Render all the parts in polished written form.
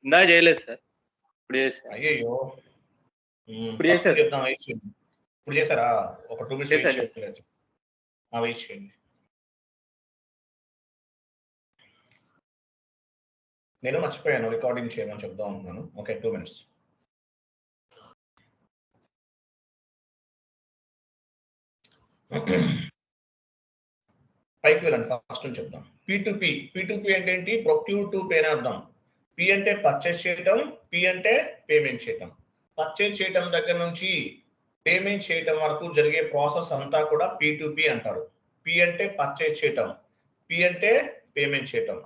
ఇందాక చేయలేదు సార్. ఇప్పుడు చేశాను. అయ్యయ్యో! ఇప్పుడు ఫస్ట్ చేశారు. చెప్దాం వెయిట్ చేయండి. ఇప్పుడు చేశారా? ఒక 2 మినిట్స్ వెయిట్ చేశాను. చేయండి. వెయిట్ చేయండి. నేను మర్చిపోయాను రికార్డింగ్ చేయమని చెప్దాం అనుకున్నాను. Okay 2 minutes. పైకి వెళ్ళండి ఫస్ట్ నుంచి చెప్దాం. P2P. P2P అంటే ఏంటి? ప్రొక్యూర్ టు పే అని అర్థం. P అంటే పర్చేస్ చేయటం, P అంటే పేమెంట్ చేయటం. పర్చేస్ చేయటం దగ్గర నుంచి పేమెంట్ చేయటం వరకు జరిగే ప్రాసెస్ అంతా కూడా P2P అంటారు. P అంటే పర్చేస్ చేయటం, P అంటే పేమెంట్ చేయటం.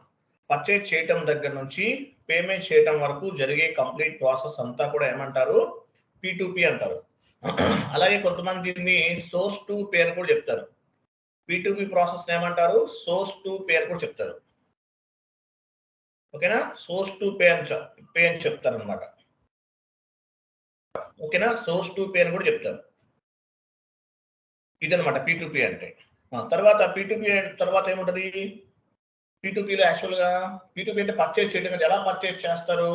పర్చేస్ చేయటం దగ్గర నుంచి పేమెంట్ చేయటం వరకు జరిగే కంప్లీట్ ప్రాసెస్ అంతా కూడా ఏమంటారు? P2P అంటారు. అలాగే కొంతమంది దీన్ని సోర్స్ టు పే అని కూడా చెప్తారు. P2P ప్రాసెస్ ఏమంటారు? సోర్స్ టు పే అని కూడా చెప్తారు. ఓకేనా? సోర్స్ టు పే అని చెప్తారు అనమాట. ఓకేనా? సోర్స్ టు పే అని కూడా చెప్తారు. ఇదనమాట P2P అంటే. తర్వాత P2P తర్వాత ఏముంటది? P2Pలో యాక్చువల్గా P2P అంటే పర్చేజ్ చేయడం కదా. ఎలా పర్చేజ్ చేస్తారు?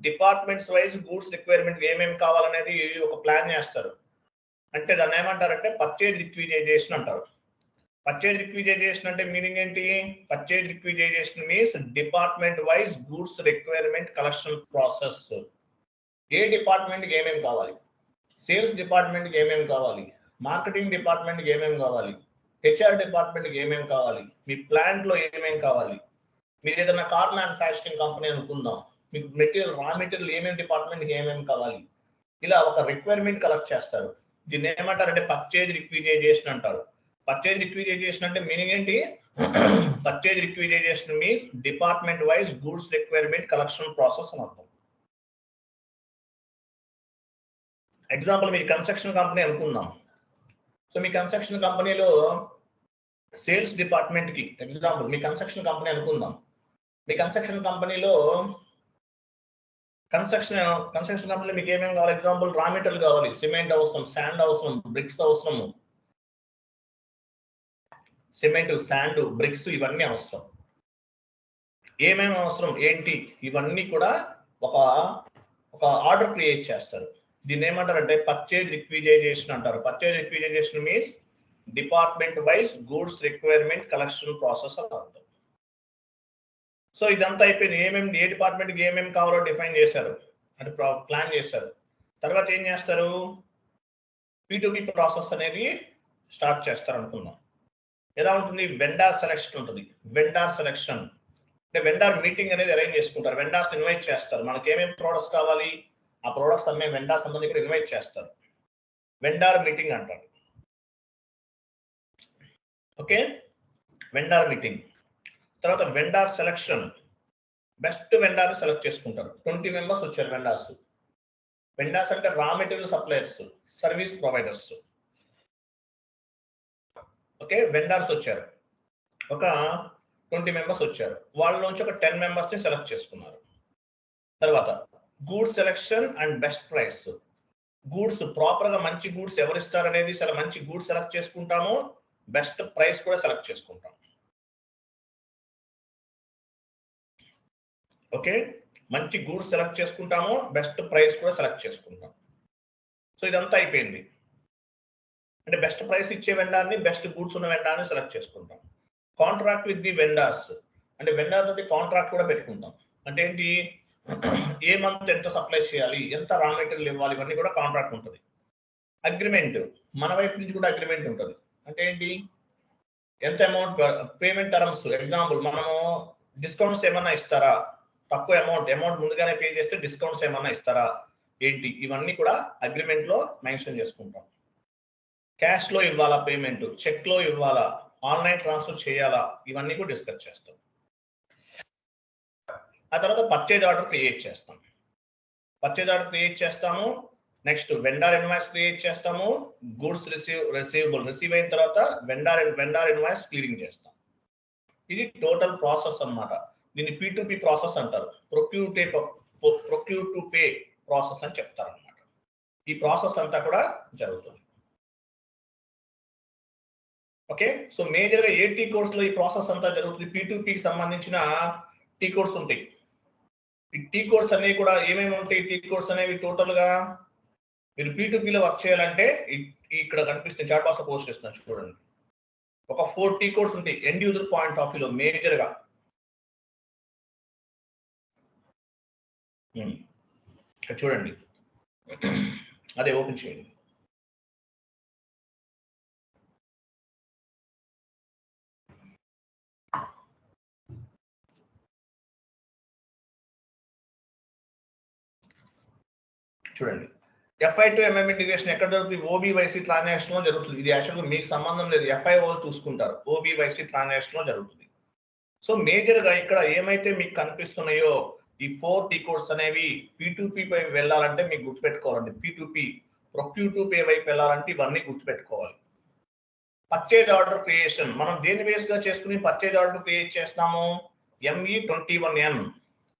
డిపార్ట్మెంట్స్ వైజ్ గూడ్స్ రిక్వైర్మెంట్ ఏమేమి కావాలనేది ఒక ప్లాన్ చేస్తారు. అంటే దాన్ని ఏమంటారంటే పర్చేజ్ రిక్విజైజేషన్ అంటారు. పర్చేజ్ రిక్విజైజేషన్ అంటే మీనింగ్ ఏంటి? Purchase requisition means department wise goods requirement collection process. ఏ డిపార్ట్మెంట్కి ఏమేమి కావాలి? సేల్స్ డిపార్ట్మెంట్కి ఏమేమి కావాలి? మార్కెటింగ్ డిపార్ట్మెంట్కి ఏమేమి కావాలి? హెచ్ఆర్ డిపార్ట్మెంట్కి ఏమేమి కావాలి? మీ ప్లాంట్లో ఏమేమి కావాలి? మీరు ఏదైనా కార్ మ్యానుఫ్యాక్చరింగ్ కంపెనీ అనుకుందాం, మీకు మెటీరియల్ రా మెటీరియల్ ఏమేమి డిపార్ట్మెంట్కి ఏమేమి కావాలి? ఇలా ఒక రిక్వైర్మెంట్ కలెక్ట్ చేస్తారు. దీన్ని ఏమంటారంటే పర్చేజ్ రిక్విజైజేషన్ అంటారు. పర్చేజ్ రిక్విజైజేషన్ అంటే మీనింగ్ ఏంటి? Purchase requisition means department wise goods requirement collection process అని అర్థం. ఎగ్జాంపుల్ మీరు కన్స్ట్రక్షన్ కంపెనీ అనుకుందాం. సో మీ కన్స్ట్రక్షన్ కంపెనీలో సేల్స్ డిపార్ట్మెంట్కి ఎగ్జాంపుల్ మీ కన్స్ట్రక్షన్ కంపెనీ అనుకుందాం. మీ కన్స్ట్రక్షన్ కంపెనీలో కన్స్ట్రక్షన్ కంపెనీలో మీకు ఏమేమి కావాలి? ఎగ్జాంపుల్ రా మెటీరియల్ కావాలి, సిమెంట్ అవసరం, శాండ్ అవసరం, బ్రిక్స్ అవసరము, సిమెంట్, శాండ్, బ్రిక్స్ ఇవన్నీ అవసరం. ఏమేమి అవసరం ఏంటి ఇవన్నీ కూడా ఒక ఆర్డర్ క్రియేట్ చేస్తారు. దీన్ని ఏమంటారంటే పర్చేజ్ రిక్విజైజేషన్ అంటారు. Purchase requisition means department wise goods requirement collection process అని అర్థం. సో ఇదంతా అయిపోయింది. ఏ డిపార్ట్మెంట్కి ఏమేమి కావాలో డిఫైన్ చేశారు, అంటే ప్లాన్ చేశారు. తర్వాత ఏం చేస్తారు? P2P ప్రాసెస్ అనేది స్టార్ట్ చేస్తారు అనుకుందాం. ఎలా ఉంటుంది? వెండార్ సెలెక్షన్ ఉంటుంది. వెండార్ సెలెక్షన్ అంటే వెండార్ మీటింగ్ అనేది అరేంజ్ చేసుకుంటారు. వెండార్స్ ఇన్వైట్ చేస్తారు. మనకి ఏమేమి ప్రోడక్ట్స్ కావాలి, ఆ ప్రోడక్ట్స్ అమ్మే వెండార్స్ అందరినీ కూడా ఇన్వైట్ చేస్తారు. వెండార్ మీటింగ్ అంటారు. Okay, vendor meeting. తర్వాత vendor selection, best vendor select చేసుకుంటారు. 20 మెంబర్స్ వచ్చారు వెండార్స్. వెండార్స్ అంటే raw material suppliers, service providers. Okay, vendors వచ్చారు. ఒక 20 మెంబర్స్ వచ్చారు. వాళ్ళ నుంచి ఒక 10 మెంబర్స్ ని సెలెక్ట్ చేసుకున్నారు. తర్వాత goods selection and best price. Goods proper గా మంచి గూడ్స్ ఎవరిస్తారు అనేది మంచి గూడ్స్ సెలెక్ట్ చేసుకుంటాము, బెస్ట్ ప్రైస్ కూడా సెలెక్ట్ చేసుకుంటాం. ఓకే, మంచి గూడ్స్ సెలెక్ట్ చేసుకుంటాము, బెస్ట్ ప్రైస్ కూడా సెలెక్ట్ చేసుకుంటాం. సో ఇదంతా అయిపోయింది. అంటే బెస్ట్ ప్రైస్ ఇచ్చే వెండార్ని, బెస్ట్ గూడ్స్ ఉన్న వెండార్ని సెలెక్ట్ చేసుకుంటాం. కాంట్రాక్ట్ విత్ ది వెండార్స్ అంటే వెండార్ తోటి కాంట్రాక్ట్ కూడా పెట్టుకుంటాం. అంటే ఏంటి? ఏ మంత్ ఎంత సప్లై చేయాలి, ఎంత రా మెటీరియల్ ఇవ్వాలి, ఇవన్నీ కూడా కాంట్రాక్ట్ ఉంటుంది. అగ్రిమెంట్, మన వైపు నుంచి కూడా అగ్రిమెంట్ ఉంటుంది. అంటే ఏంటి? ఎంత అమౌంట్ పేమెంట్ టర్మ్స్. ఎగ్జాంపుల్ మనము డిస్కౌంట్స్ ఏమన్నా ఇస్తారా, తక్కువ అమౌంట్ ముందుగానే పే చేస్తే డిస్కౌంట్స్ ఏమన్నా ఇస్తారా ఏంటి, ఇవన్నీ కూడా అగ్రిమెంట్ లో మెన్షన్ చేసుకుంటాం. క్యాష్ లో ఇవ్వాలా పేమెంట్, చెక్ లో ఇవ్వాలా, ఆన్లైన్ ట్రాన్స్ఫర్ చేయాలా, ఇవన్నీ కూడా డిస్కస్ చేస్తాం. ఆ తర్వాత పర్చేజ్ ఆర్డర్ క్రియేట్ చేస్తాం. పర్చేజ్ ఆర్డర్ క్రియేట్ చేస్తాము. నెక్స్ట్ వెండార్ ఇన్వాయిస్ క్రియేట్ చేస్తాము. గూడ్స్ రిసీవ్ అయిన తర్వాత వెండార్ ఇన్వాయిస్ క్లియరింగ్ చేస్తాం. ఇది టోటల్ ప్రాసెస్ అన్నమాట. దీన్ని P2P ప్రాసెస్ అంటారు. ప్రొక్యూర్ టు పే ప్రాసెస్ అని చెప్తారు అన్నమాట. ఈ ప్రాసెస్ అంతా కూడా జరుగుతుంది. ఓకే, సో మేజర్ గా ఏ టీ కోర్స్ లో ఈ ప్రాసెస్ అంతా జరుగుతుంది? P2Pకి సంబంధించిన టీ కోర్స్ ఉంటాయి. ఈ టీ కోడ్స్ అనేవి కూడా ఏమేమి ఉంటాయి? టీ కోడ్స్ అనేవి టోటల్ గా మీరు P2P లో వర్క్ చేయాలంటే ఇక్కడ కనిపిస్తుంది, చాట్ బాక్స్ లో పోస్ట్ చేస్తున్నాను చూడండి. ఒక 4 టీ కోడ్స్ ఉంటాయి ఎండ్ యూజర్ పాయింట్ ఆఫ్ వ్యూలో మేజర్ గా. చూడండి, అదే ఓపెన్ చేయండి. చూడండి, FI టు MM ఇంటిగ్రేషన్ ఎక్కడ జరుగుతుంది? OBYC ట్రాన్సాక్షన్ లో జరుగుతుంది. ఇది యాక్చువల్గా మీకు సంబంధం లేదు, FI వాళ్ళు చూసుకుంటారు. OBYC ట్రాన్సాక్షన్ లో జరుగుతుంది. సో మేజర్ గా ఇక్కడ ఏమైతే మీకు కనిపిస్తున్నాయో ఈ 4 టీ కోడ్స్ అనేవి P2P పై వెళ్ళాలంటే మీకు గుర్తుపెట్టుకోవాలండి. P2P ప్రొక్యూర్ టు పే వైపు వెళ్ళాలంటే ఇవన్నీ గుర్తుపెట్టుకోవాలి. పర్చేజ్ ఆర్డర్ క్రియేషన్ మనం దేని బేస్ గా చేసుకుని పర్చేజ్ ఆర్డర్ క్రియేట్ చేస్తాము? ME21N.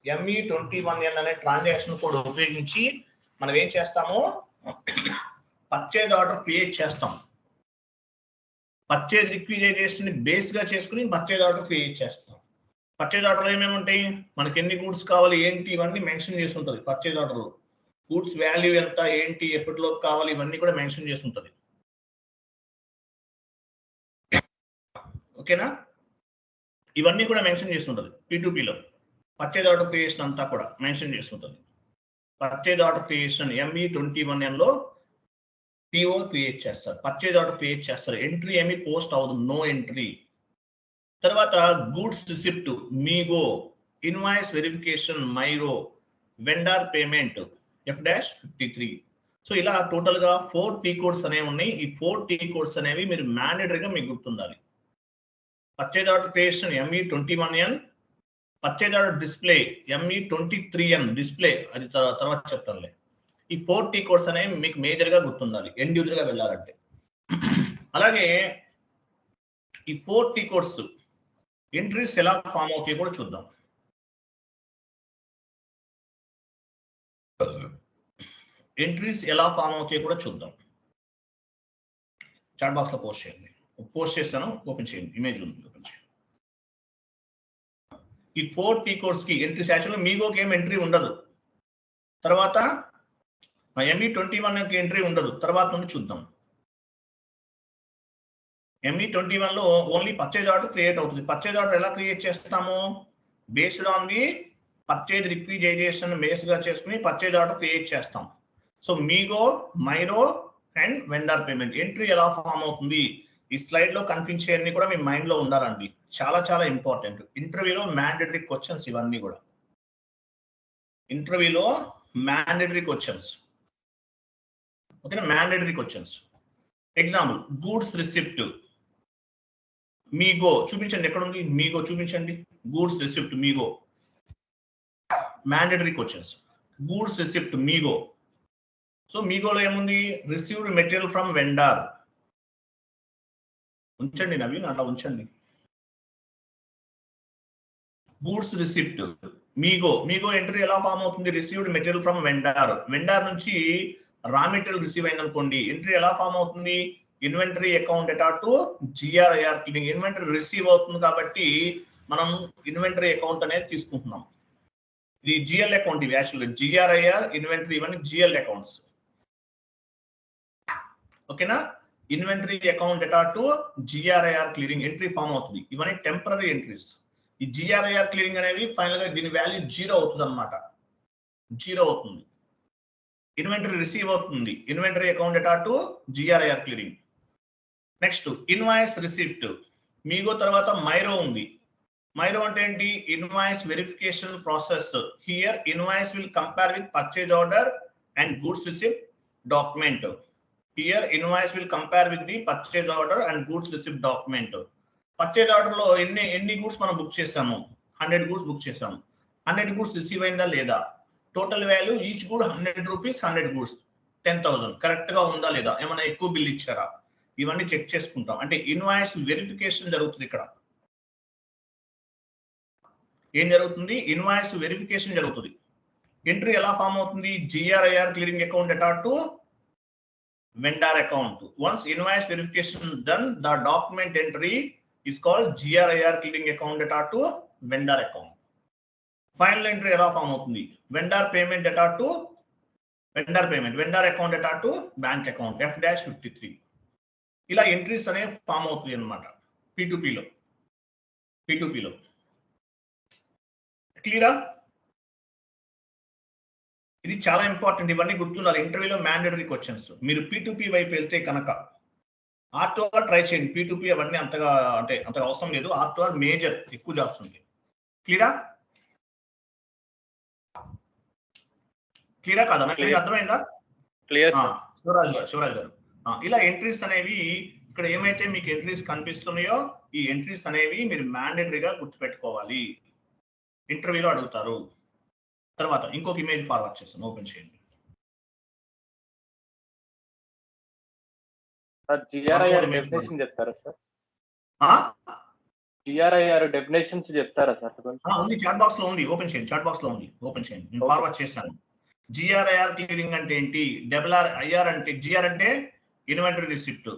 ME21N అనే ట్రాన్సాక్షన్ కోడ్ ఉపయోగించి మనం ఏం చేస్తాము? పర్చేజ్ ఆర్డర్ క్రియేట్ చేస్తాం. పర్చేజ్ రిక్విజైజేషన్ బేస్ గా చేసుకుని పర్చేజ్ ఆర్డర్ క్రియేట్ చేస్తాం. పర్చేజ్ ఆర్డర్ ఏమేమి ఉంటాయి? మనకి ఎన్ని గూడ్స్ కావాలి ఏంటి ఇవన్నీ మెన్షన్ చేసి ఉంటుంది పర్చేజ్ ఆర్డర్ లో. గూడ్స్ వాల్యూ ఎంత ఏంటి ఎప్పటిలోపు కావాలి ఇవన్నీ కూడా మెన్షన్ చేసి ఉంటుంది. ఓకేనా? ఇవన్నీ కూడా మెన్షన్ చేసి ఉంటుంది P2Pలో. పర్చేజ్ ఆర్డర్ క్రియేషన్ అంతా కూడా మెన్షన్ చేసి ఉంటుంది. పర్చేజ్ ఆర్డర్ క్రియేషన్ ME21N లో PO క్రియేట్ చేస్తారు, పర్చేజ్ ఆర్డర్ క్రియేట్ చేస్తారు. ఎంట్రీ ఏమి పోస్ట్ అవ్వదు, నో ఎంట్రీ. తర్వాత goods receipt MIGO, invoice verification MIRO, vendor payment F-53. So ఇలా టోటల్ గా 4 టీ కోడ్స్ అనేవి ఉన్నాయి. ఈ 4 టీ కోడ్స్ అనేవి మీరు మ్యాండేటరీగా మీకు గుర్తుండాలి. Purchase order creation ME21N, purchase order display ME23N display, అది తర్వాత చెప్తానులే. ఈ 4 టీ కోడ్స్ అనేవి మీకు మేజర్ గా గుర్తుండాలి ఎండ్ యూజర్ గా వెళ్ళాలంటే. అలాగే ఈ 4 టీ కోడ్స్ ఎంట్రీస్ ఎలా ఫామ్ అవుతాయి కూడా చూద్దాం. ఎంట్రీస్ ఎలా ఫామ్ అవుతాయి కూడా చూద్దాం. చాట్ బాక్స్ లో పోస్ట్ చేయండి. పోస్ట్ చేస్తాను, ఓపెన్ చేయండి, ఇమేజ్ ఉంది, ఓపెన్ చేయండి. ఈ 4 టీ కోడ్స్ కి ఎంట్రీస్ యాక్చువల్గా మీగోకి ఏం ఎంట్రీ ఉండదు, తర్వాత ME21 కి ఎంట్రీ ఉండదు, తర్వాత నుండి చూద్దాం. ME21 లో ఓన్లీ పర్చేజ్ ఆర్డర్ క్రియేట్ అవుతుంది. పర్చేజ్ ఆర్డర్ ఎలా క్రియేట్ చేస్తాము? Based on the purchase requisition base గా చేసుకుని పర్చేజ్ ఆర్డర్ క్రియేట్ చేస్తాం. So MIGO, MIRO and vendor payment entry ఎలా ఫామ్ అవుతుంది? ఈ స్లైడ్ లో కనిపించేవన్నీ కూడా మీ మైండ్ లో ఉండాలండి, చాలా చాలా ఇంపార్టెంట్. ఇంటర్వ్యూలో మ్యాండేటరీ క్వశ్చన్స్ ఇవన్నీ కూడా. ఇంటర్వ్యూలో మ్యాండేటరీ క్వశ్చన్స్, ఓకేనా? Mandatory questions. Example goods receipt MIGO చూపించండి, ఎక్కడ ఉంది మీగో చూపించండి. Goods receipt MIGO mandatory questions. Goods receipt MIGO. So మీగోలో ఏముంది? Received material from vendor. ఉంచండి నవీన్, అట్లా ఉంచండి. Goods receipt MIGO. MIGO entry ఎలా ఫామ్ అవుతుంది? Received material from vendor. Vendor నుంచి రా మెటీరియల్ రిసీవ్ అయింది అనుకోండి, ఎంట్రీ ఎలా ఫామ్ అవుతుంది? Inventory account data to GRIR cleaning. Inventory receive అవుతుంది కాబట్టి మనం ఇన్వెంటరీ అకౌంట్ అనేది తీసుకుంటున్నాం. ఇది GL అకౌంట్, ఇవి యాక్చువల్గా GRIR ఇన్వెంటరీ ఇవన్నీ GL అకౌంట్స్. ఓకేనా? Inventory account data to GRIR clearing entry form అవుతుంది. ఇవన్నీ టెంపరీ ఎంట్రీస్. ఈ GRIR క్లియరింగ్ అనేది ఫైనల్ గా దీని వాల్యూ 0 అవుతుంది అనమాట, 0 అవుతుంది. ఇన్వెంటరీ రిసీవ్ అవుతుంది, inventory account data to GRIR clearing. Next invoice receipt MIGO తర్వాత మైరో ఉంది. మైరో అంటే ఏంటి? Invoice verification process. Here invoice will compare with purchase order and goods receipt document. Here invoice will compare with the purchase order and goods receipt document. Purchase order లో ఎన్ని goods మనం book చేసాము? 100 goods book చేసాము. 100 goods receive అయిందా లేదా? Total value each good 100 rupees, 100 goods 10,000. Correct గా ఉందా లేదా? ఏమైనా ఎక్కువ బిల్ ఇచ్చారా? ఇవన్నీ చెక్ చేసుకుంటాం. అంటే ఇన్వాయిస్ వెరిఫికేషన్ జరుగుతుంది. ఇక్కడ ఏం జరుగుతుంది? ఇన్వాయిస్ వెరిఫికేషన్ జరుగుతుంది. ఎంట్రీ ఎలా ఫామ్ అవుతుంది? GRIR clearing account data to vendor account. Once invoice verification done, the document entry is called GRIR clearing account data to vendor account. Final entry ఎలా form అవుతుంది? Vendor payment data to vendor payment, vendor account data to bank account F-53. ఇలా entries అనేవి form అవుతుంది అనమాట P2Pలో. క్లియరా? ఇది చాలా important, ఇవన్నీ గుర్తుండాలి. ఇంటర్వ్యూలో మ్యాండేటరీ క్వశ్చన్స్. మీరు P2P వైపు వెళ్తే కనుక R2R ట్రై చేయండి. P2P అవన్నీ అంతగా అవసరం లేదు. R2R మేజర్, ఎక్కువ జాబ్స్ ఉంది. క్లియరా కాదా? మీకు అర్థమైందా? క్లియర్. శివరాజ్ గారు ఇలా ఎంట్రీస్ అనేవి ఇక్కడ ఏమైతే మీకు ఎంట్రీస్ కనిపిస్తున్నాయో ఈ ఎంట్రీస్ అనేవి మీరు మ్యాండేటరీగా గుర్తుపెట్టుకోవాలి. ఇంటర్వ్యూలో అడుగుతారు. తర్వాత ఇంకొక ఇమేజ్ ఫార్వర్డ్ చేస్తాను, ఓపెన్ చేయండి. GRIR డెఫినేషన్ చెప్తారా సార్? GRIR డెఫినేషన్స్ చెప్తారా సార్? ఉంది, చాట్ బాక్స్ లో ఉంది, ఓపెన్ చేయండి. చాట్ బాక్స్ లో ఉంది, ఓపెన్ చేయండి. నేను ఫార్వర్డ్ చేశాను. GRIR క్లియరింగ్ అంటే ఏంటి? IR అంటే GR అంటే ఇన్వెంటరీ రిసిప్ట్,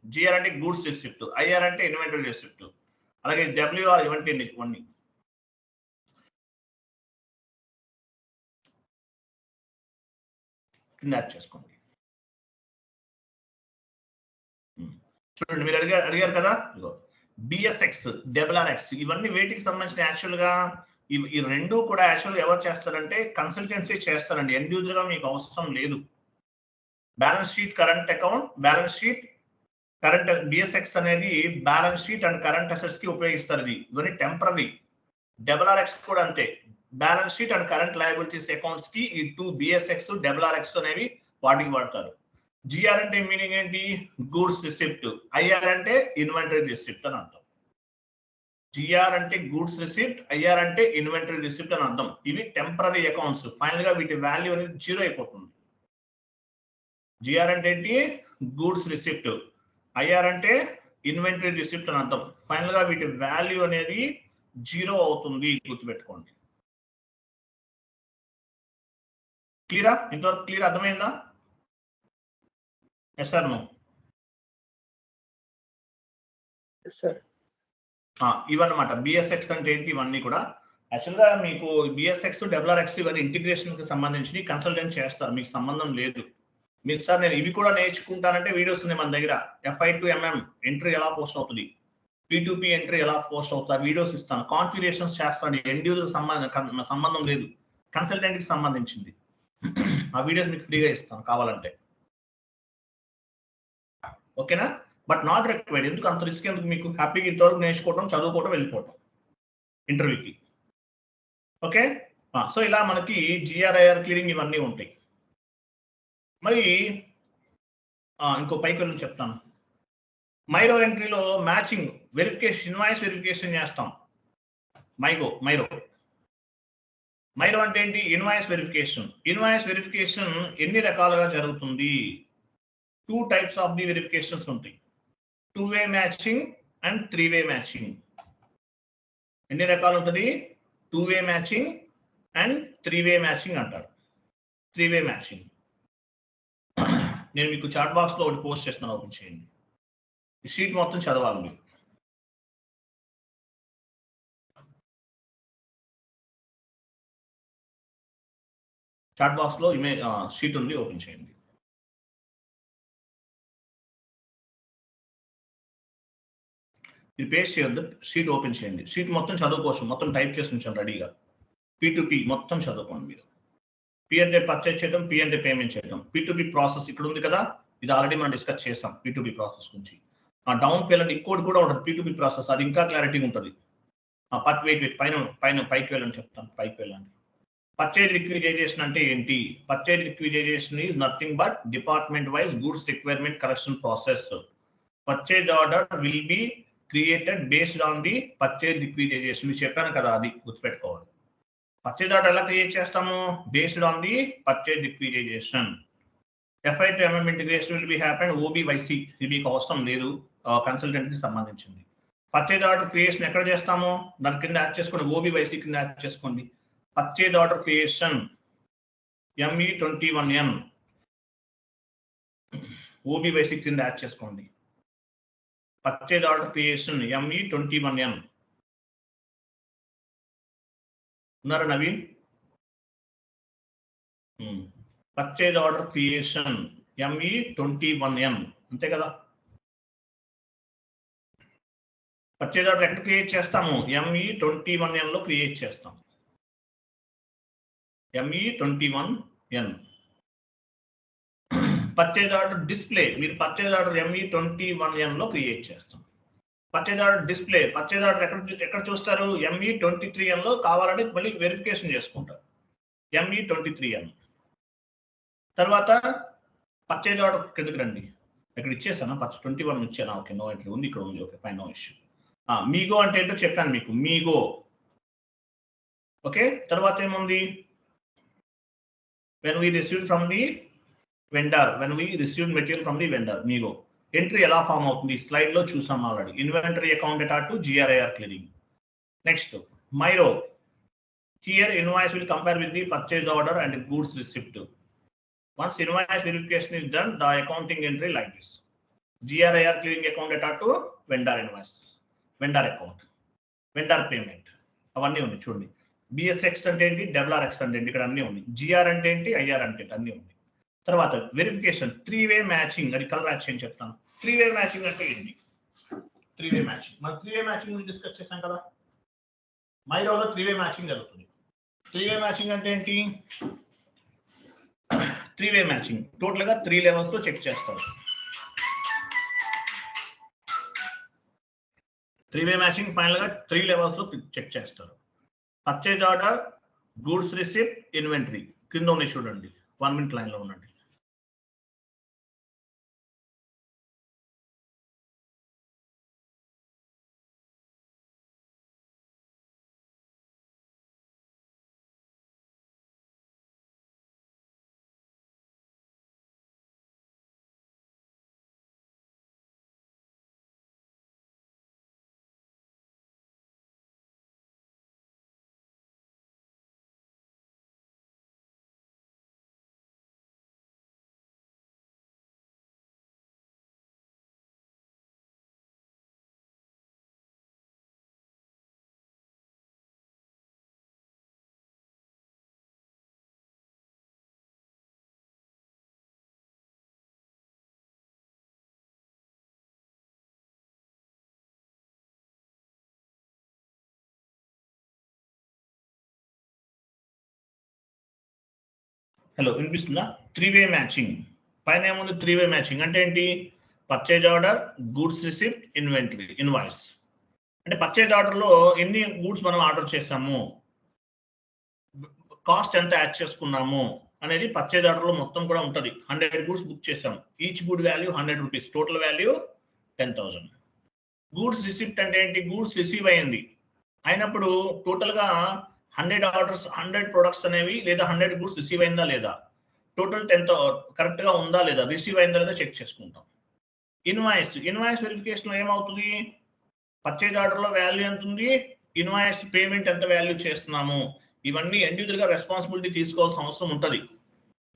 GR అంటే గూడ్స్ రిసిప్ట్, IR అంటే ఇన్వెంటరీ రిసిప్ట్. అలాగే WR ఇవంటి ఇవన్నీ. కింద యాడ్ చేసుకోండి. చూడండి, మీరు అడిగారు కదా, BSX, RRX ఇవన్నీ వేటికి సంబంధించిన యాక్చువల్ గా ఈ రెండు కూడా యాక్చువల్గా ఎవరు చేస్తారంటే కన్సల్టెన్సీ చేస్తారండి. ఎండ్ యూజర్ గా మీకు అవసరం లేదు. Balance sheet, current account, balance sheet, current BSX అనేది balance sheet and current assets కి ఉపయోగిస్తారు. ఇవన్నీ టెంపరరీ. RRX కూడా అంతే, balance sheet and current liabilities accounts కి ఈ 2 BSX, RRX అనేవి వాటికి వాడతారు. GR అంటే మీనింగ్ ఏంటి? Goods receipt. IR అంటే ఇన్వెంటరీ రిసిప్ట్ అని అర్థం. GR అంటే గూడ్స్ రిసిప్ట్, IR అంటే ఇన్వెంటరీ రిసిప్ట్ అని అర్థం. ఇవి టెంపరరీ అకౌంట్స్. ఫైనల్ గా వీటి వాల్యూ అనేది 0 అయిపోతుంది. GR అంటే ఏంటి? Goods receipt. IR అంటే ఇన్వెంటరీ రిసిప్ట్ అని అర్థం. ఫైనల్ గా వీటి వాల్యూ అనేది 0 అవుతుంది, గుర్తుపెట్టుకోండి. క్లియరా? ఇంతవరకు క్లియర్, అర్థమైందా? Yes sir, no? ఇవన్నమాట BSX అంటే ఏంటి, ఇవన్నీ కూడా యాక్చువల్ గా మీకు BSX, RRX ఇవన్నీ ఇంటిగ్రేషన్ కి సంబంధించి కన్సల్టెంట్ చేస్తారు, మీకు సంబంధం లేదు. మీరు సార్ నేను ఇవి కూడా నేర్చుకుంటానంటే వీడియోస్ ఉన్నాయి మన దగ్గర. FI to MM ఎంట్రీ ఎలా పోస్ట్ అవుతుంది, P2P ఎంట్రీ ఎలా పోస్ట్ అవుతుంది, వీడియోస్ ఇస్తాను. కాన్ఫిగరేషన్స్ చేస్తాను. ఎండ్ యూజర్ సంబంధం లేదు, కన్సల్టెంట్ కి సంబంధించింది. ఆ వీడియోస్ మీకు ఫ్రీగా ఇస్తాను కావాలంటే. ఓకేనా? But not required. ఎందుకు అంత రిస్క్ ఎందుకు మీకు? హ్యాపీగా ఇంతవరకు నేర్చుకోవడం, చదువుకోవడం, వెళ్ళిపోవడం ఇంటర్వ్యూకి. ఓకే, సో ఇలా మనకి GRIR క్లియరింగ్ ఇవన్నీ ఉంటాయి. మరి ఇంకో పైకి వెళ్ళి చెప్తాను. మైరో ఎంట్రీలో మ్యాచింగ్ వెరిఫికేషన్, ఇన్వాయిస్ వెరిఫికేషన్ చేస్తాం. మైరో అంటే ఏంటి? Invoice verification. ఇన్వాయిస్ వెరిఫికేషన్ ఎన్ని రకాలుగా జరుగుతుంది? 2 types ఆఫ్ ది వెరిఫికేషన్స్ ఉంటాయి. 2-way matching and 3-way matching. ఎన్ని రకాలు ఉంటుంది? 2-way matching and 3-way matching అంటారు. 3-way మ్యాచింగ్ నేను మీకు చాట్ బాక్స్ లో ఒకటి పోస్ట్ చేస్తున్నాను, ఓపెన్ చేయండి. ఈ షీట్ మొత్తం చదవాలి మీరు. చాట్ బాక్స్ లో ఇమేజ్ షీట్ ఉంది, ఓపెన్ చేయండి. మీరు పేస్ట్ చేయొద్దు, షీట్ ఓపెన్ చేయండి. షీట్ మొత్తం చదువుకోవచ్చు, మొత్తం టైప్ చేసి ఉంచాను రెడీగా. P2P మొత్తం చదువుకోండి మీరు. P అంటే పర్చేస్ చేయడం, P అంటే పేమెంట్ చేయడం. P2P ప్రాసెస్ ఇక్కడ ఉంది కదా, ఇది ఆల్రెడీ మనం డిస్కస్ చేసాం P2P ప్రాసెస్ గురించి. డౌన్ పేమెంట్ ఇంకోటి కూడా ఉంటుంది P2P ప్రాసెస్, అది ఇంకా క్లారిటీగా ఉంటుంది. పైకి వెళ్ళని చెప్తాను, పైకి వెళ్ళండి. పర్చేజ్ రిక్విజైజేషన్ అంటే ఏంటి? Purchase requisition is nothing but department wise goods requirement collection process. Purchase order will be created based on the purchase requisition. మీరు చెప్పాను కదా, అది గుర్తుపెట్టుకోవాలి. పర్చేజ్ ఆర్డర్ ఎలా క్రియేట్ చేస్తాము? Based on the purchase requisition. FI to MM integration will be happen OBYC. ఇది మీకు అవసరం లేదు, కన్సల్టెంట్ కి సంబంధించింది. పర్చేజ్ ఆర్డర్ క్రియేషన్ ఎక్కడ చేస్తాము? దాని కింద యాడ్ చేసుకోండి, OBYC కింద యాడ్ చేసుకోండి. Purchase order creation ME21N OBYC కింద యాడ్ చేసుకోండి. పర్చేజ్ ఆర్డర్ క్రియేషన్ ME21N ఉన్నారా Naveen? Purchase order creation ME21M అంతే కదా. పర్చేజ్ ఆర్డర్ ఎక్కడ క్రియేట్ చేస్తాము? ME21M లో క్రియేట్ చేస్తాం. ME21M. పర్చేజ్ ఆర్డర్ డిస్ప్లే మీరు పర్చేజ్ ఆర్డర్ ME21M లో క్రియేట్ చేస్తాం. Purchase order display purchase order ఎక్కడ చూస్తారు? ME23M లో కావాలంటే మళ్ళీ వెరిఫికేషన్ చేసుకుంటారు. ME23M తర్వాత పర్చేజ్ ఆర్డర్ కిందకి రండి. ఇక్కడ ఇచ్చేసానా? 21 ఇచ్చానా? ఓకే, నో ఎంట్రీ ఉంది, ఇక్కడ ఉంది. Okay fine, no issue. MIGO అంటే ఏంటో చెప్పాను మీకు. MIGO okay. తర్వాత ఏముంది? when we received from the vendor, when we received material from the vendor, MIGO entry ఎలా ఫామ్ అవుతుంది స్లైడ్ లో చూసాం already. Inventory account data to GRIR clearing. Next మైరో, here invoice will compare with the purchase order and goods receipt. Once invoice verification is done, the accounting entry like this. GRIR clearing account data to vendor invoice, vendor account, vendor payment. అవన్నీ ఉంది చూడండి. BSX అంటే ఏంటి, WRX అంటే ఏంటి, ఇక్కడ అన్నీ ఉంది. GR అంటే ఏంటి, IR అంటే ఏంటి, అన్నీ ఉంది. తర్వాత వెరిఫికేషన్ 3-way మ్యాచింగ్, అది కలర్ యాక్షన్ చెప్తాను. 3-way మ్యాచింగ్ అంటే ఏంటి? 3-way మ్యాచింగ్ మనం 3-way మ్యాచింగ్ గురించి డిస్కస్ చేసాం కదా. మైరోలో 3-way మ్యాచింగ్ జరుగుతుంది. 3-way మ్యాచింగ్ అంటే ఏంటి? 3-way మ్యాచింగ్ టోటల్ గా 3 లెవెల్స్ లో చెక్ చేస్తారు. 3-way మ్యాచింగ్ ఫైనల్ గా 3 లెవెల్స్ లో చెక్ చేస్తారు. Purchase order, goods receipt, inventory కింద ఉంది చూడండి. 1 minute లైన్ లో ఉండండి. హలో, వినిపిస్తుందా? 3-way మ్యాచింగ్ పైన ఏముంది? 3-way మ్యాచింగ్ అంటే ఏంటి? Purchase order, goods receipt, inventory, invoice. అంటే పర్చేజ్ ఆర్డర్ లో ఎన్ని గూడ్స్ మనం ఆర్డర్ చేసాము, కాస్ట్ ఎంత యాడ్ చేసుకున్నాము అనేది పర్చేజ్ ఆర్డర్ లో మొత్తం కూడా ఉంటుంది. 100 గూడ్స్ బుక్ చేసాము. Each good value 100 rupees, total value 10,000. Goods receipt అంటే ఏంటి? గూడ్స్ రిసీవ్ అయింది అయినప్పుడు టోటల్ గా 100 ఆర్డర్స్, 100 ప్రొడక్ట్స్ అనేవి లేదా 100 గూడ్స్ రిసీవ్ అయిందా లేదా, టోటల్ 10 కరెక్ట్ గా ఉందా లేదా, రిసీవ్ అయిందా లేదా చెక్ చేసుకుంటాం. ఇన్వాయిస్ వెరిఫికేషన్ ఏమవుతుంది? పర్చేజ్ ఆర్డర్ లో వాల్యూ ఎంత ఉంది, ఇన్వాయిస్ పేమెంట్ ఎంత వాల్యూ చేస్తున్నాము, ఇవన్నీ ఇండివిజువల్ గా రెస్పాన్సిబిలిటీ తీసుకోవాల్సిన అవసరం ఉంటుంది.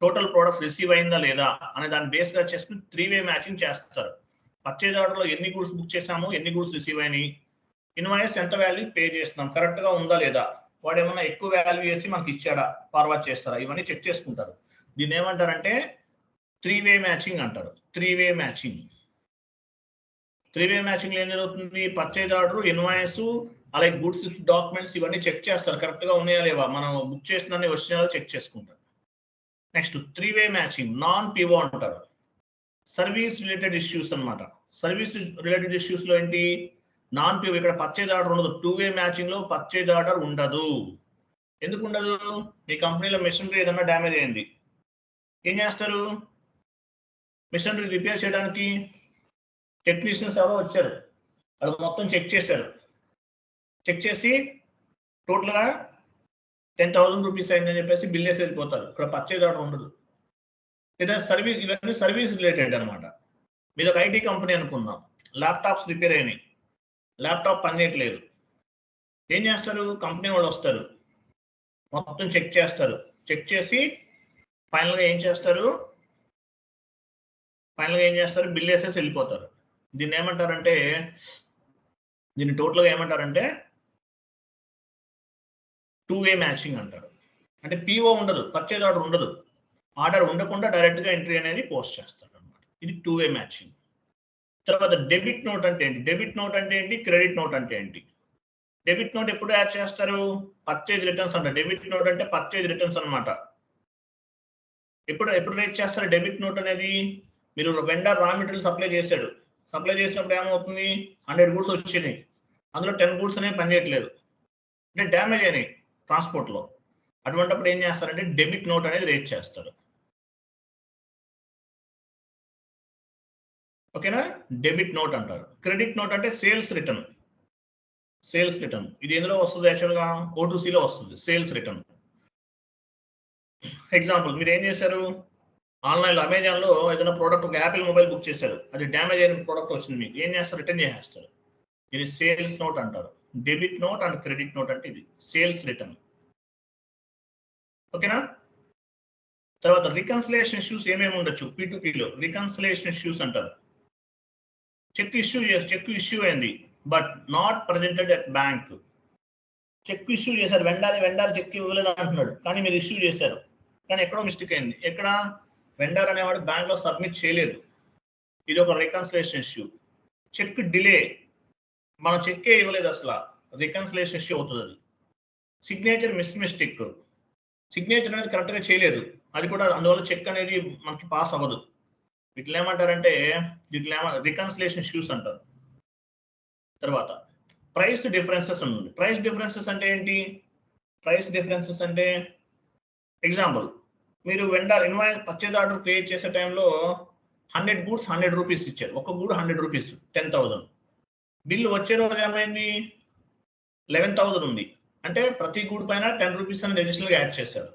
టోటల్ ప్రొడక్ట్ రిసీవ్ అయిందా లేదా అనే దాన్ని బేస్ గా చేసుకుని 3-way మ్యాచింగ్ చేస్తారు. పర్చేజ్ ఆర్డర్ లో ఎన్ని గూడ్స్ బుక్ చేసాము, ఎన్ని గూడ్స్ రిసీవ్ అయినాయి, ఇన్వాయిస్ ఎంత వాల్యూ పే చేస్తున్నాం, కరెక్ట్ గా ఉందా లేదా, వాడు ఏమన్నా ఎక్కువ వాల్యూ చేసి మనకి ఇచ్చాడా, ఫార్వర్డ్ చేస్తారా, ఇవన్నీ చెక్ చేసుకుంటారు. దీన్ని ఏమంటారంటే 3-way మ్యాచింగ్ అంటారు. 3-way matching. 3-way మ్యాచింగ్ లో ఏం జరుగుతుంది? పర్చేజ్ ఆర్డర్, ఇన్వాయిస్, అలాగే గూడ్స్ డాక్యుమెంట్స్ ఇవన్నీ చెక్ చేస్తారు, కరెక్ట్ గా ఉన్నాయా లేవా, మనం బుక్ చేసిన ఒరిజినల్ చెక్ చేసుకుంటారు. Next 3-way matching non PO అంటారు. సర్వీస్ రిలేటెడ్ ఇష్యూస్ అన్నమాట. సర్వీస్ రిలేటెడ్ ఇష్యూస్ లో ఏంటి? Non PO. ఇక్కడ పర్చేజ్ ఆర్డర్ ఉండదు. 2-way మ్యాచింగ్ లో పర్చేజ్ ఆర్డర్ ఉండదు. ఎందుకు ఉండదు? మీ కంపెనీలో మెషినరీ ఏదన్నా డ్యామేజ్ అయింది, ఏం చేస్తారు? మెషినరీ రిపేర్ చేయడానికి టెక్నీషియన్స్ ఎవరో వచ్చారు, అది మొత్తం చెక్ చేశారు. చెక్ చేసి టోటల్ గా 10,000 రూపీస్ అయిందని చెప్పేసి బిల్ వేసి వెళ్ళిపోతారు. ఇక్కడ పర్చేజ్ ఆర్డర్ ఉండదు. లేదా సర్వీస్, ఇవన్నీ సర్వీస్ రిలేటెడ్ అనమాట. మీరు ఒక ఐటీ కంపెనీ అనుకుందాం, ల్యాప్టాప్స్ రిపేర్ అయినాయి, ల్యాప్టాప్ పనిచేయట్లేదు. ఏం చేస్తారు? కంపెనీ వాళ్ళు వస్తారు, మొత్తం చెక్ చేస్తారు. చెక్ చేసి ఫైనల్గా ఏం చేస్తారు? బిల్ వేసేసి వెళ్ళిపోతారు. దీన్ని ఏమంటారంటే, దీన్ని టోటల్గా ఏమంటారంటే 2-way మ్యాచింగ్ అంటారు. అంటే పిఓ ఉండదు, పర్చేజ్ ఆర్డర్ ఉండదు, ఆర్డర్ ఉండకుండా డైరెక్ట్ గా ఎంట్రీ అనేది పోస్ట్ చేస్తాడు అనమాట. ఇది 2-way మ్యాచింగ్. తర్వాత డెబిట్ నోట్ అంటే ఏంటి, డెబిట్ నోట్ అంటే ఏంటి, క్రెడిట్ నోట్ అంటే ఏంటి? డెబిట్ నోట్ ఎప్పుడు యాడ్ చేస్తారు, పర్చేజ్ రిటర్న్స్ అంట. డెబిట్ నోట్ అంటే పర్చేజ్ రిటర్న్స్ అనమాట. ఎప్పుడు రేట్ చేస్తారు డెబిట్ నోట్ అనేది? మీరు వెండర్ రా మెటీరియల్ సప్లై చేశాడు, సప్లై చేసినప్పుడు ఏమవుతుంది, 100 గూడ్స్ వచ్చినాయి, అందులో 10 గూడ్స్ అనేవి పనిచేయట్లేదు, అంటే డ్యామేజ్ అయినాయి ట్రాన్స్పోర్ట్ లో. అటువంటిప్పుడు ఏం చేస్తారంటే డెబిట్ నోట్ అనేది రేట్ చేస్తారు. ఓకేనా, డెబిట్ నోట్ అంటారు. క్రెడిట్ నోట్ అంటే సేల్స్ రిటర్న్. సేల్స్ రిటర్న్ ఇది ఎందులో వస్తుంది, యాక్చువల్గా O2Cలో వస్తుంది సేల్స్ రిటర్న్. ఎగ్జాంపుల్, మీరు ఏం చేశారు, ఆన్లైన్లో అమెజాన్లో ఏదైనా ప్రోడక్ట్, ఒక యాపిల్ మొబైల్ బుక్ చేశారు, అది డ్యామేజ్ అయిన ప్రోడక్ట్ వచ్చింది, మీకు ఏం చేస్తారు, రిటర్న్ చేసేస్తారు. ఇది సేల్స్ నోట్ అంటారు. Debit note and credit note అంటే ఇది సేల్స్ రిటర్న్. ఓకేనా. తర్వాత రికన్సిలేషన్ ఇష్యూస్ ఏమేమి ఉండొచ్చు P2Pలో, రికన్సిలేషన్ ఇష్యూస్ అంటారు. చెక్ ఇష్యూ అయింది but not presented at bank. Cheque issue చేశారు, వెండర్ చెక్ ఇవ్వలేదు అంటున్నాడు, కానీ మీరు ఇష్యూ చేశారు, కానీ ఎక్కడో మిస్టేక్ అయింది. ఎక్కడ, వెండర్ అనేవాడు బ్యాంక్ లో సబ్మిట్ చేయలేదు, ఇది ఒక రికన్సిలేషన్ ఇష్యూ. చెక్ డిలే, మనం చెక్కే ఇవ్వలేదు అసలు, రికన్సిలేషన్ ఇష్యూ అవుతుంది అది. సిగ్నేచర్ మిస్టేక్, సిగ్నేచర్ అనేది కరెక్ట్ గా చేయలేదు, అది కూడా అందువల్ల చెక్ అనేది మనకి పాస్ అవ్వదు. వీటిని ఏమంటారంటే రికన్సిలేషన్ ఇష్యూస్ అంటారు. తర్వాత ప్రైస్ డిఫరెన్సెస్ ఉంది. ప్రైస్ డిఫరెన్సెస్ అంటే ఏంటి, ప్రైస్ డిఫరెన్సెస్ అంటే ఎగ్జాంపుల్, మీరు vendor invoice purchase order create చేసే టైంలో 100 గూడ్స్ 100 రూపీస్ ఇచ్చారు, ఒక గూడ్ 100 రూపీస్, 10,000. బిల్లు వచ్చే రోజు ఏమైంది, 11,000 ఉంది, అంటే ప్రతి గూడ్ పైన 10 రూపీస్ అని అడిషనల్గా యాడ్ చేశారు.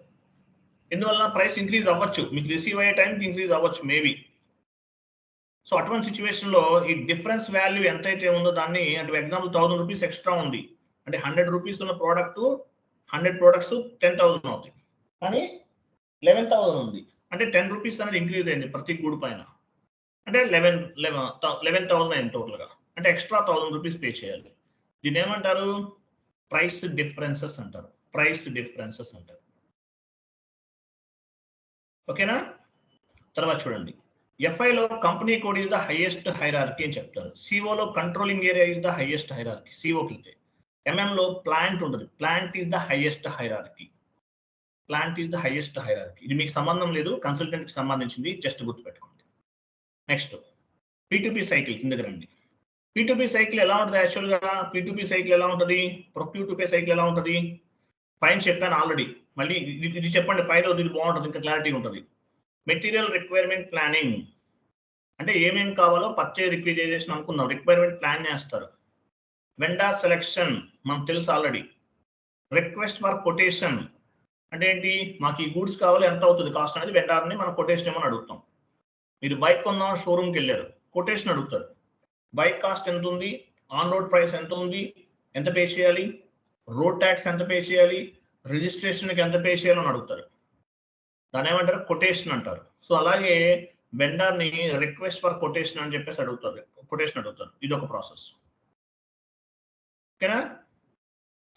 ఎందువల్ల ప్రైస్ ఇంక్రీజ్ అవ్వచ్చు, మీకు రిసీవ్ అయ్యే టైంకి ఇంక్రీజ్ అవ్వచ్చు మేబీ. సో అటువంటి సిచ్యువేషన్ లో ఈ డిఫరెన్స్ వాల్యూ ఎంతైతే ఉందో దాన్ని, అంటే ఎగ్జాంపుల్ 1000 రూపీస్ ఎక్స్ట్రా ఉంది, అంటే 100 రూపీస్ ఉన్న ప్రోడక్ట్ 100 ప్రోడక్ట్స్ 10,000 అవుతాయి, కానీ 11,000 ఉంది, అంటే 10 రూపీస్ అనేది ఇంక్రీజ్ అయింది ప్రతి గూడ్ పైన, అంటే 11,000 అయింది టోటల్ గా, అంటే ఎక్స్ట్రా 1000 రూపీస్ పే చేయాలి. దీని ఏమంటారు, ప్రైస్ డిఫరెన్సెస్ అంటారు. ప్రైస్ డిఫరెన్సెస్ అంటారు. ఓకేనా. తర్వాత చూడండి, ఎఫ్ఐలో company code is the highest hierarchy అని చెప్తారు. సిఓలో controlling area is the highest hierarchy, సిఓకి వెళ్తే. ఎంఎంలో ప్లాంట్ ఉంటుంది, plant is the highest hierarchy, plant is the highest hierarchy. ఇది మీకు సంబంధం లేదు, కన్సల్టెంట్ కి సంబంధించింది, జస్ట్ గుర్తుపెట్టుకోండి. నెక్స్ట్ P2P సైకిల్ కిందకి రండి. P2P సైకిల్ ఎలా ఉంటుంది, యాక్చువల్గా P2P సైకిల్ ఎలా ఉంటుంది, ప్రొక్యూర్ టు పే సైకిల్ ఎలా ఉంటుంది, పైన చెప్పాను ఆల్రెడీ, మళ్ళీ ఇది చెప్పండి, పైన ఇది బాగుంటుంది, ఇంకా క్లారిటీ ఉంటుంది. మెటీరియల్ రిక్వైర్మెంట్ ప్లానింగ్ అంటే ఏమేమి కావాలో పర్చేజ్ రిక్వైజేషన్ అనుకుందాం, రిక్వైర్మెంట్ ప్లాన్ చేస్తారు. వెండర్ సెలెక్షన్ మనకు తెలుసు ఆల్రెడీ. రిక్వెస్ట్ ఫర్ కొటేషన్ అంటే ఏంటి, మాకు ఈ గూడ్స్ కావాలి, ఎంత అవుతుంది కాస్ట్ అనేది వెండర్ని మనం కొటేషన్ ఏమని అడుగుతాం. మీరు బైక్ కొందాం షోరూమ్కి వెళ్ళారు, కొటేషన్ అడుగుతారు, బైక్ కాస్ట్ ఎంత ఉంది, ఆన్ రోడ్ ప్రైస్ ఎంత ఉంది, ఎంత పే చేయాలి, రోడ్ ట్యాక్స్ ఎంత పే చేయాలి, రిజిస్ట్రేషన్కి ఎంత పే చేయాలని అడుగుతారు, దాని ఏమంటారు, కొటేషన్ అంటారు. సో అలాగే వెండర్ని రిక్వెస్ట్ ఫర్ కొటేషన్ అని చెప్పేసి అడుగుతారు, కొటేషన్ అడుగుతారు, ఇది ఒక ప్రాసెస్. ఓకేనా.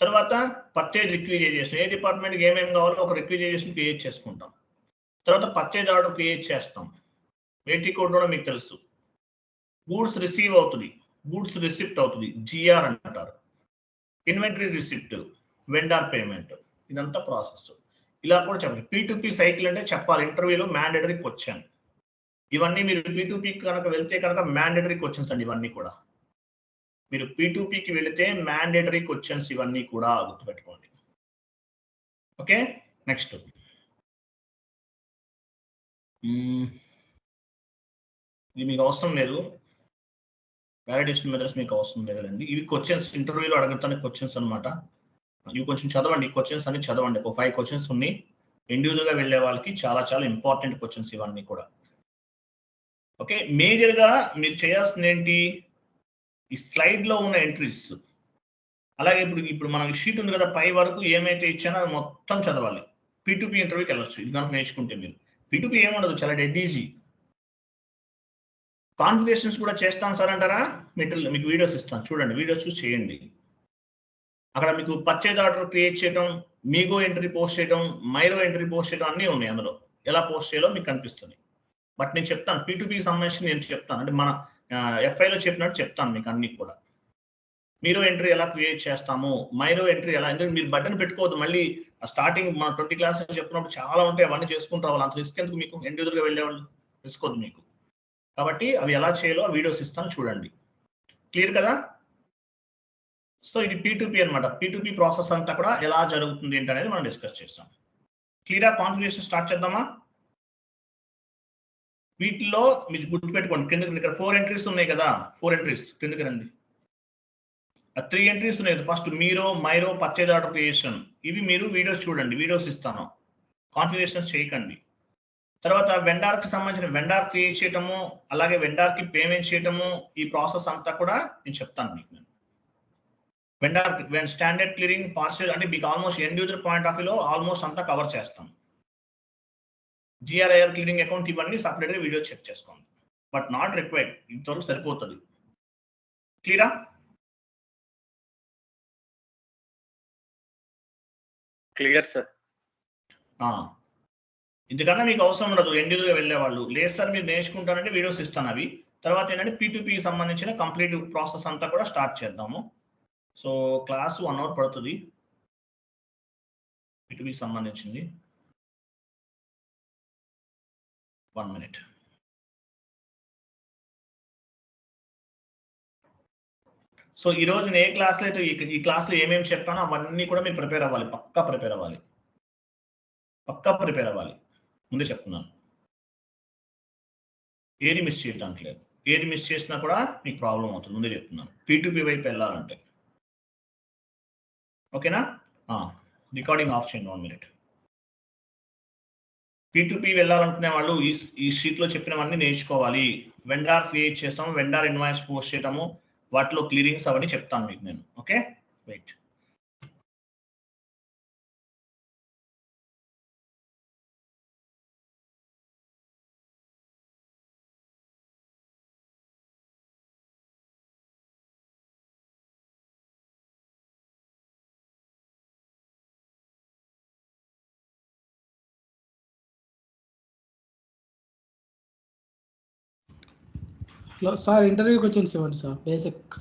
తర్వాత పర్చేజ్ రిక్విజైజేషన్, ఏ డిపార్ట్మెంట్కి ఏమేమి కావాలో ఒక రిక్విజైజేషన్ క్రియేట్ చేసుకుంటాం. తర్వాత పర్చేజ్ ఆర్డర్ క్రియేట్ చేస్తాం, ఏటీ కోడ్ కూడా మీకు తెలుసు. గూడ్స్ రిసీవ్ అవుతుంది, గూడ్స్ రిసిప్ట్ అవుతుంది, GR అంటారు. ఇన్వెంటరీ రిసిప్ట్, వెండర్ పేమెంట్, ఇదంతా ప్రాసెస్. ఇలా కూడా చెప్పాలి. P2P సైకిల్ అంటే చెప్పాలి, ఇంటర్వ్యూలో మ్యాండేటరీ క్వశ్చన్. ఇవన్నీ మీరు P2P కనుక వెళ్తే కనుక మ్యాండేటరీ క్వశ్చన్స్ అండి, ఇవన్నీ కూడా మీరు P2Pకి వెళితే మ్యాండేటరీ క్వశ్చన్స్, ఇవన్నీ కూడా గుర్తుపెట్టుకోండి. ఓకే. నెక్స్ట్ ఇది మీకు అవసరం లేదు, వాలిడేషన్ మెథడ్స్ మీకు అవసరం లేదండి, ఇవి క్వశ్చన్స్, ఇంటర్వ్యూలో అడుగుతానే క్వశ్చన్స్ అనమాట. ఇవి కొంచెం చదవండి, క్వశ్చన్స్ అన్ని చదవండి, ఒక 5 క్వశ్చన్స్ ఉన్నాయి. ఇండివిజువల్ గా వెళ్ళే వాళ్ళకి చాలా చాలా ఇంపార్టెంట్ క్వశ్చన్స్ ఇవన్నీ కూడా. ఓకే. మేజర్ గా మీరు చేయాల్సింది ఏంటి, ఈ స్లైడ్ లో ఉన్న ఎంట్రీస్, అలాగే ఇప్పుడు మన షీట్ ఉంది కదా, పై వరకు ఏమైతే ఇచ్చానో అది మొత్తం చదవాలి. P2P ఇంటర్వ్యూకి వెళ్ళొచ్చు ఇది కనుక నేర్చుకుంటే. మీరు P2P ఏముండదు, చాలా డెడ్ ఈజీ. కాన్ఫిగరేషన్స్ కూడా చేస్తాను సార్ అంటారా, మీకు వీడియోస్ ఇస్తాను, చూడండి, వీడియోస్ చూసి చేయండి. అక్కడ మీకు పర్చేజ్ ఆర్డర్ క్రియేట్ చేయడం, మీగో ఎంట్రీ పోస్ట్ చేయడం, మైరో ఎంట్రీ పోస్ట్ చేయడం అన్నీ ఉన్నాయి అందులో. ఎలా పోస్ట్ చేయాలో మీకు కనిపిస్తుంది. బట్ నేను చెప్తాను P2P సంబంధించి నేను చెప్తాను. అంటే మన FIలో చెప్పినట్టు చెప్తాను మీకు అన్ని కూడా. మీరో ఎంట్రీ ఎలా క్రియేట్ చేస్తాము, మైరో ఎంట్రీ ఎలా, అంటే మీరు బటన్ పెట్టుకోవద్దు. మళ్ళీ స్టార్టింగ్ మన 20 క్లాసెస్ చెప్పినప్పుడు చాలా ఉంటాయి, అవన్నీ చేసుకుంటూ రావాలి. అంత రిస్క్ ఎందుకు మీకు? ఎండ్ యూజర్గా వెళ్ళేవాళ్ళు రిస్క్ వద్దు మీకు. కాబట్టి అవి ఎలా చేయాలో వీడియోస్ ఇస్తాను చూడండి. క్లియర్ కదా? సో ఇది P2P అనమాట. P2P ప్రాసెస్ అంతా కూడా ఎలా జరుగుతుంది ఏంటి అనేది మనం డిస్కస్ చేస్తాం. క్లియరా? కాన్ఫిగరేషన్ స్టార్ట్ చేద్దామా? వీటిలో మీరు గుర్తుపెట్టుకోండి, కిందకి ఇక్కడ 4 ఎంట్రీస్ ఉన్నాయి కదా, 4 ఎంట్రీస్ కిందకి రండి. 3 ఎంట్రీస్ ఉన్నాయి. First మీరో, మైరో, purchase order creation. ఇవి మీరు వీడియోస్ చూడండి, వీడియోస్ ఇస్తాను. కాన్ఫిగరేషన్ చేయకండి. తర్వాత వెండార్కి సంబంధించిన వెండార్ క్రియేట్ చేయటము, అలాగే వెండార్కి పేమెంట్ చేయటము, ఈ ప్రాసెస్ అంతా కూడా నేను చెప్తాను మీకు. వెండార్ స్టాండర్డ్ క్లియరింగ్, పార్షియల్, అంటే మీకు almost end user point of వ్యూలో ఆల్మోస్ట్ అంతా కవర్ చేస్తాం. GRIR క్లియరింగ్ అకౌంట్ ఇవన్నీ సపరేట్గా వీడియో చెక్ చేసుకోండి. బట్ నాట్ రిక్వైర్డ్, ఇంతవరకు సరిపోతుంది. క్లియరా? Clear sir. ఇంతకన్నా మీకు అవసరం ఉండదు ఎండ్ యూజర్గా వెళ్ళేవాళ్ళు. లేదు సార్ మీరు నేర్చుకుంటారంటే వీడియోస్ ఇస్తాను అవి. తర్వాత ఏంటంటే P2P సంబంధించిన కంప్లీట్ ప్రాసెస్ అంతా కూడా స్టార్ట్ చేద్దాము. సో క్లాస్ 1 అవర్ పడుతుంది P2P సంబంధించింది. 1 minute. సో ఈ రోజు నేను ఏ క్లాస్లో అయితే ఈ క్లాస్లో ఏమేమి చెప్పానో అవన్నీ కూడా మీరు ప్రిపేర్ అవ్వాలి. పక్కా ప్రిపేర్ అవ్వాలి. ముందే చెప్తున్నాను, ఏది మిస్ చేయడానికి లేదు. ఏది మిస్ చేసినా కూడా మీకు ప్రాబ్లం అవుతుంది, ముందే చెప్తున్నాను. P2P వైపు వెళ్ళాలంటే. ఓకేనా? రికార్డింగ్ ఆఫ్ చేయండి 1 minute. P2P వెళ్ళాలనుకునే వాళ్ళు ఈ షీట్లో చెప్పినవన్నీ నేర్చుకోవాలి. వెండార్ క్రియేట్ చేస్తాము, వెండార్ ఇన్వాయిస్ పోస్ట్ చేయటము, వాటిలో క్లియరింగ్స్ అవన్నీ చెప్తాను మీకు నేను. Okay, right. సార్ ఇంటర్వ్యూకి వచ్చింది సార్, బేసిక్